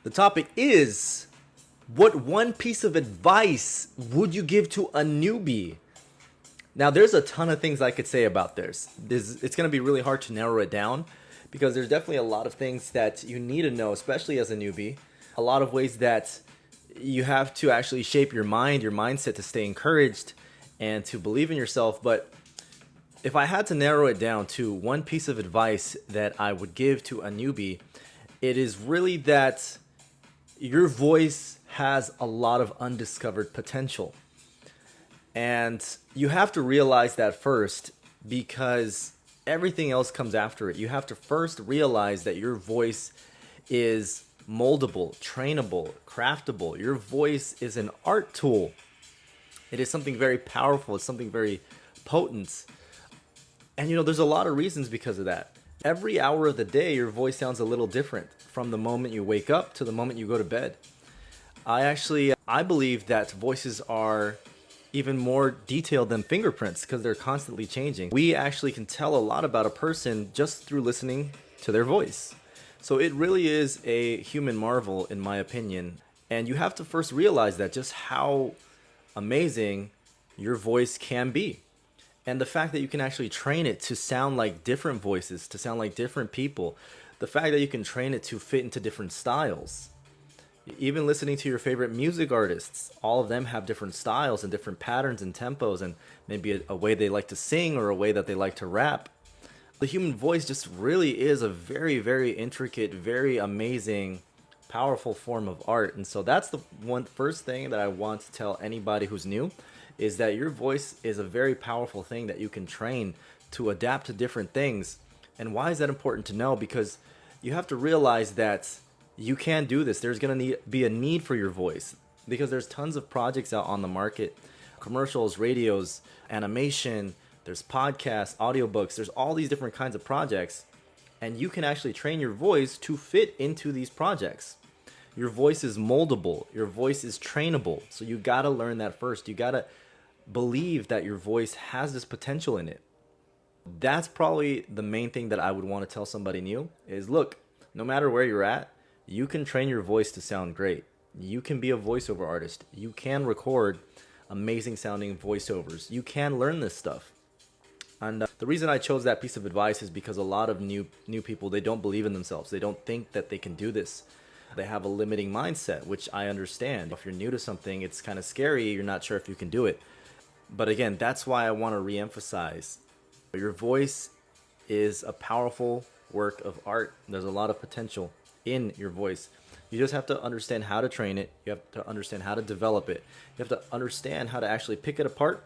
The topic is, what one piece of advice would you give to a newbie? Now, there's a ton of things I could say about this. It's going to be really hard to narrow it down because there's definitely a lot of things that you need to know, especially as a newbie. A lot of ways that you have to actually shape your mind, your mindset to stay encouraged and to believe in yourself. But if I had to narrow it down to one piece of advice that I would give to a newbie, it is really that your voice has a lot of undiscovered potential. And you have to realize that first because everything else comes after it. You have to first realize that your voice is moldable, trainable, craftable. Your voice is an art tool. It is something very powerful. It's something very potent. And there's a lot of reasons because of that. Every hour of the day, your voice sounds a little different from the moment you wake up to the moment you go to bed. I believe that voices are even more detailed than fingerprints because they're constantly changing. We actually can tell a lot about a person just through listening to their voice. So it really is a human marvel, in my opinion. And you have to first realize that just how amazing your voice can be. And the fact that you can actually train it to sound like different voices, to sound like different people. The fact that you can train it to fit into different styles. Even listening to your favorite music artists, all of them have different styles and different patterns and tempos and maybe a way they like to sing or a way that they like to rap. The human voice just really is a very, very intricate, very amazing, powerful form of art. And so that's the first thing that I want to tell anybody who's new is that your voice is a very powerful thing that you can train to adapt to different things. And why is that important to know? Because you have to realize that you can do this. There's going to be a need for your voice because there's tons of projects out on the market, commercials, radios, animation, there's podcasts, audiobooks, there's all these different kinds of projects, and you can actually train your voice to fit into these projects. Your voice is moldable, your voice is trainable, so you got to learn that first. You got to believe that your voice has this potential in it. That's probably the main thing that I would want to tell somebody new is, look, no matter where you're at, you can train your voice to sound great. You can be a voiceover artist. You can record amazing sounding voiceovers. You can learn this stuff. And the reason I chose that piece of advice is because a lot of new people, they don't believe in themselves. They don't think that they can do this. They have a limiting mindset, which I understand. If you're new to something, it's kind of scary. You're not sure if you can do it. But again, that's why I want to reemphasize. Your voice is a powerful work of art. There's a lot of potential in your voice. You just have to understand how to train it. You have to understand how to develop it. You have to understand how to actually pick it apart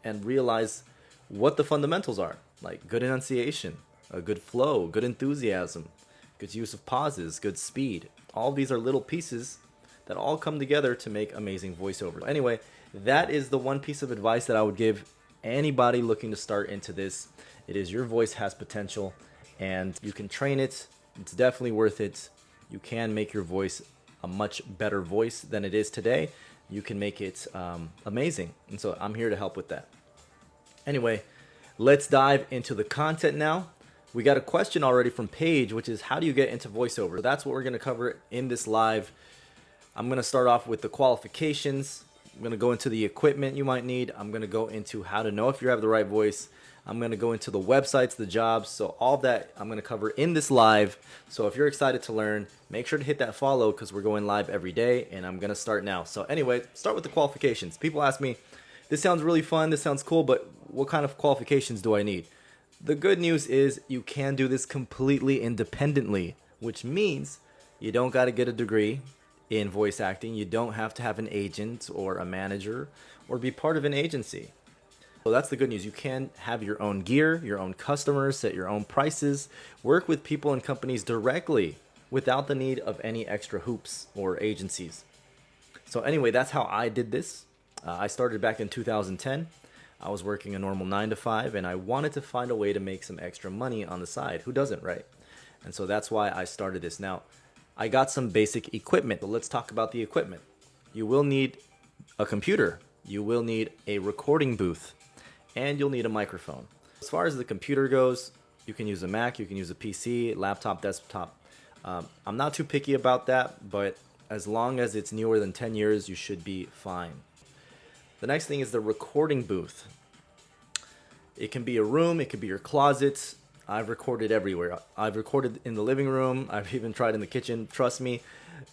and realize what the fundamentals are, like good enunciation, a good flow, good enthusiasm, good use of pauses, good speed. All these are little pieces that all come together to make amazing voiceovers. Anyway, that is the one piece of advice that I would give anybody looking to start into this. It is your voice has potential and you can train it. It's definitely worth it. You can make your voice a much better voice than it is today. You can make it amazing. And so I'm here to help with that. Anyway, let's dive into the content now. We got a question already from Paige, which is how do you get into voiceover? So that's what we're going to cover in this live. I'm going to start off with the qualifications. I'm going to go into the equipment you might need. I'm going to go into how to know if you have the right voice. I'm going to go into the websites, the jobs. So all that I'm going to cover in this live. So if you're excited to learn, make sure to hit that follow because we're going live every day and I'm going to start now. So anyway, start with the qualifications. People ask me, this sounds really fun, this sounds cool, but what kind of qualifications do I need? The good news is you can do this completely independently, which means you don't got to get a degree in voice acting. You don't have to have an agent or a manager or be part of an agency. So that's the good news. You can have your own gear, your own customers, set your own prices, work with people and companies directly without the need of any extra hoops or agencies. So anyway, that's how I did this. I started back in 2010. I was working a normal 9 to 5 and I wanted to find a way to make some extra money on the side. Who doesn't, right? And so that's why I started this. Now, I got some basic equipment. But let's talk about the equipment. You will need a computer. You will need a recording booth. And you'll need a microphone. As far as the computer goes, you can use a Mac, you can use a PC, laptop, desktop. I'm not too picky about that, but as long as it's newer than 10 years, you should be fine. The next thing is the recording booth. It can be a room, it could be your closet. I've recorded everywhere. I've recorded in the living room. I've even tried in the kitchen. Trust me,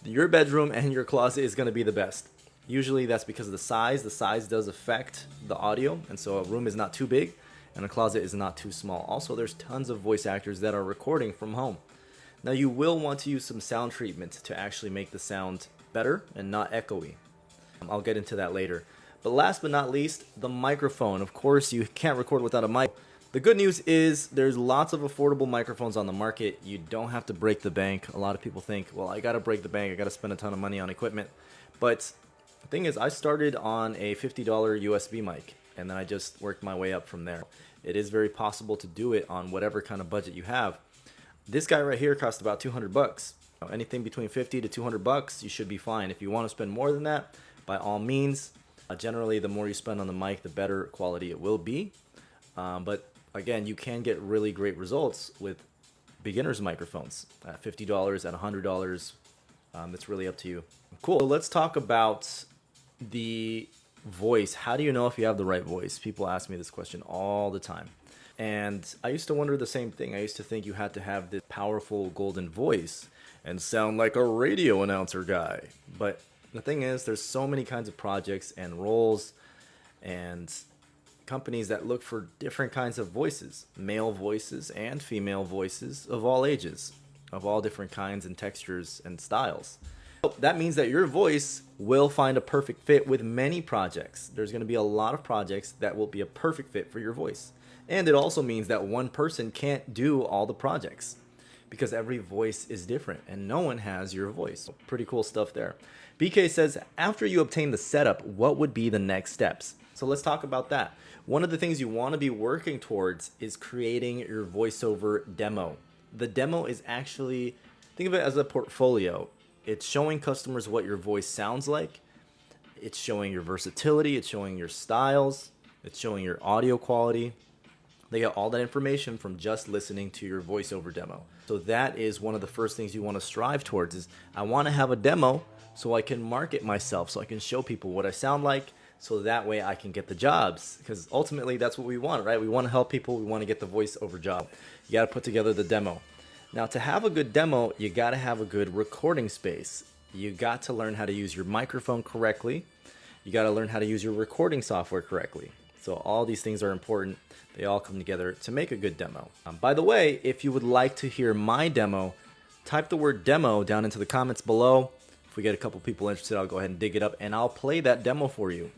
your bedroom and your closet is going to be the best. Usually that's because of the size. The size does affect the audio, and so a room is not too big and a closet is not too small. Also, there's tons of voice actors that are recording from home. Now, you will want to use some sound treatment to actually make the sound better and not echoey. I'll get into that later. But last but not least, the microphone. Of course, you can't record without a mic. The good news is there's lots of affordable microphones on the market. You don't have to break the bank. A lot of people think, well, I got to break the bank. I got to spend a ton of money on equipment. But the thing is, I started on a $50 USB mic, and then I just worked my way up from there. It is very possible to do it on whatever kind of budget you have. This guy right here cost about $200. Anything between 50 to $200, you should be fine. If you want to spend more than that, by all means. Generally, the more you spend on the mic, the better quality it will be. But again, you can get really great results with beginners microphones at $50, at $100. It's really up to you. Cool. So let's talk about the voice. How do you know if you have the right voice? People ask me this question all the time. And I used to wonder the same thing. I used to think you had to have this powerful golden voice and sound like a radio announcer guy. But the thing is, there's so many kinds of projects and roles and companies that look for different kinds of voices, male voices and female voices of all ages, of all different kinds and textures and styles. So that means that your voice will find a perfect fit with many projects. There's going to be a lot of projects that will be a perfect fit for your voice. And it also means that one person can't do all the projects because every voice is different and no one has your voice. So pretty cool stuff there. BK says, after you obtain the setup, what would be the next steps? So let's talk about that. One of the things you want to be working towards is creating your voiceover demo. The demo is actually, think of it as a portfolio. It's showing customers what your voice sounds like. It's showing your versatility. It's showing your styles. It's showing your audio quality. They get all that information from just listening to your voiceover demo. So that is one of the first things you want to strive towards is I want to have a demo so I can market myself, so I can show people what I sound like, so that way I can get the jobs. Because ultimately that's what we want, right? We want to help people. We want to get the voiceover job. You got to put together the demo. Now, to have a good demo, you got to have a good recording space. You got to learn how to use your microphone correctly. You got to learn how to use your recording software correctly. So all these things are important. They all come together to make a good demo. By the way, if you would like to hear my demo, type the word demo down into the comments below. If we get a couple people interested, I'll go ahead and dig it up and I'll play that demo for you.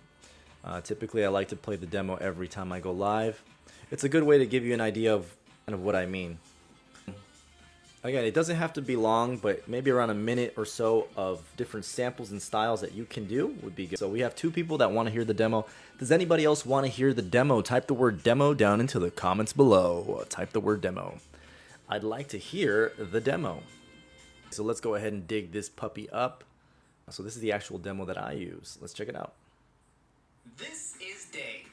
Typically, I like to play the demo every time I go live. It's a good way to give you an idea of kind of what I mean. Again, it doesn't have to be long, but maybe around a minute or so of different samples and styles that you can do would be good. So we have 2 people that want to hear the demo. Does anybody else want to hear the demo? Type the word demo down into the comments below. Type the word demo. I'd like to hear the demo. So let's go ahead and dig this puppy up. So this is the actual demo that I use. Let's check it out. This is Dave.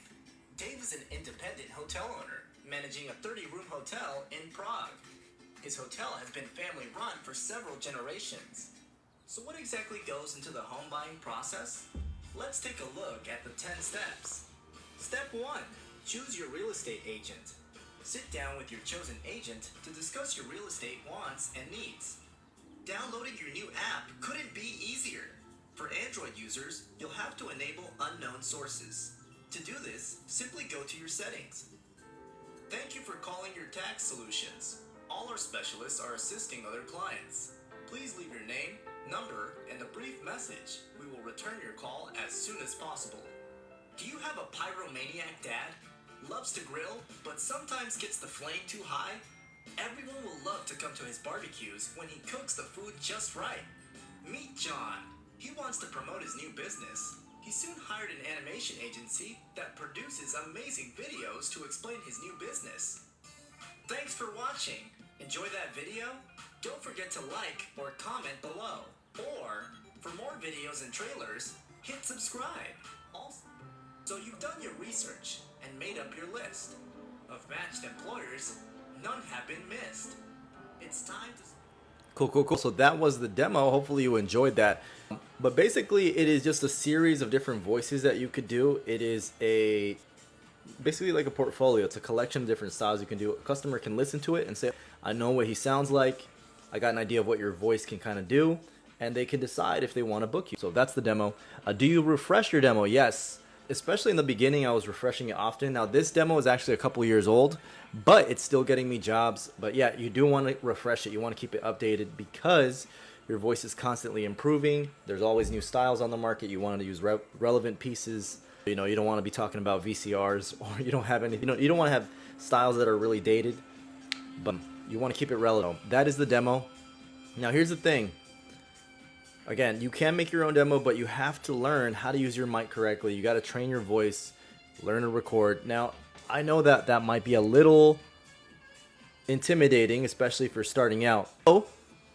Dave is an independent hotel owner, managing a 30-room hotel in Prague. His hotel has been family run for several generations. So what exactly goes into the home buying process? Let's take a look at the 10 steps. Step 1. Choose your real estate agent. Sit down with your chosen agent to discuss your real estate wants and needs. Downloading your new app couldn't be easier. For Android users, you'll have to enable unknown sources. To do this, simply go to your settings. Thank you for calling your tax solutions. All our specialists are assisting other clients. Please leave your name, number, and a brief message. We will return your call as soon as possible. Do you have a pyromaniac dad? Loves to grill, but sometimes gets the flame too high? Everyone will love to come to his barbecues when he cooks the food just right. Meet John. He wants to promote his new business. He soon hired an animation agency that produces amazing videos to explain his new business. Thanks for watching. Enjoy that video? Don't forget to like or comment below. Or, for more videos and trailers, hit subscribe. Also, so you've done your research and made up your list. Of matched employers, none have been missed. It's time to... Cool, cool, cool. So that was the demo. Hopefully you enjoyed that. But basically, it is just a series of different voices that you could do. It is a basically like a portfolio. It's a collection of different styles you can do. A customer can listen to it and say, I know what he sounds like. I got an idea of what your voice can kind of do. And they can decide if they want to book you. So that's the demo. Do you refresh your demo? Yes. Especially in the beginning, I was refreshing it often. Now, this demo is actually a couple years old, but it's still getting me jobs. But yeah, you do want to refresh it. You want to keep it updated because your voice is constantly improving. There's always new styles on the market. You want to use relevant pieces. You know, you don't want to be talking about VCRs, or you don't have any. You don't want to have styles that are really dated, but you want to keep it relevant. That is the demo. Now, here's the thing. Again, you can make your own demo, but you have to learn how to use your mic correctly. You got to train your voice, learn to record. Now, I know that that might be a little intimidating, especially for starting out. So,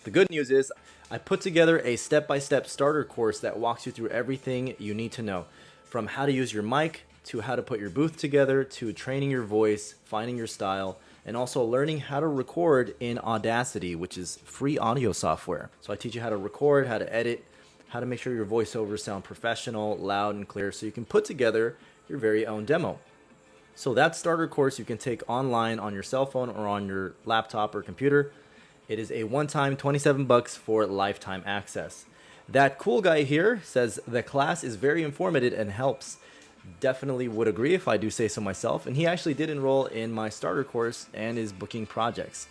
the good news is I put together a step-by-step starter course that walks you through everything you need to know, from how to use your mic to how to put your booth together to training your voice, finding your style, and also learning how to record in Audacity, which is free audio software. So I teach you how to record, how to edit, how to make sure your voiceovers sound professional, loud, and clear, so you can put together your very own demo. So that starter course you can take online on your cell phone or on your laptop or computer. It is a one-time $27 for lifetime access. That cool guy here says the class is very informative and helps. Definitely would agree if I do say so myself. And he actually did enroll in my starter course and is booking projects.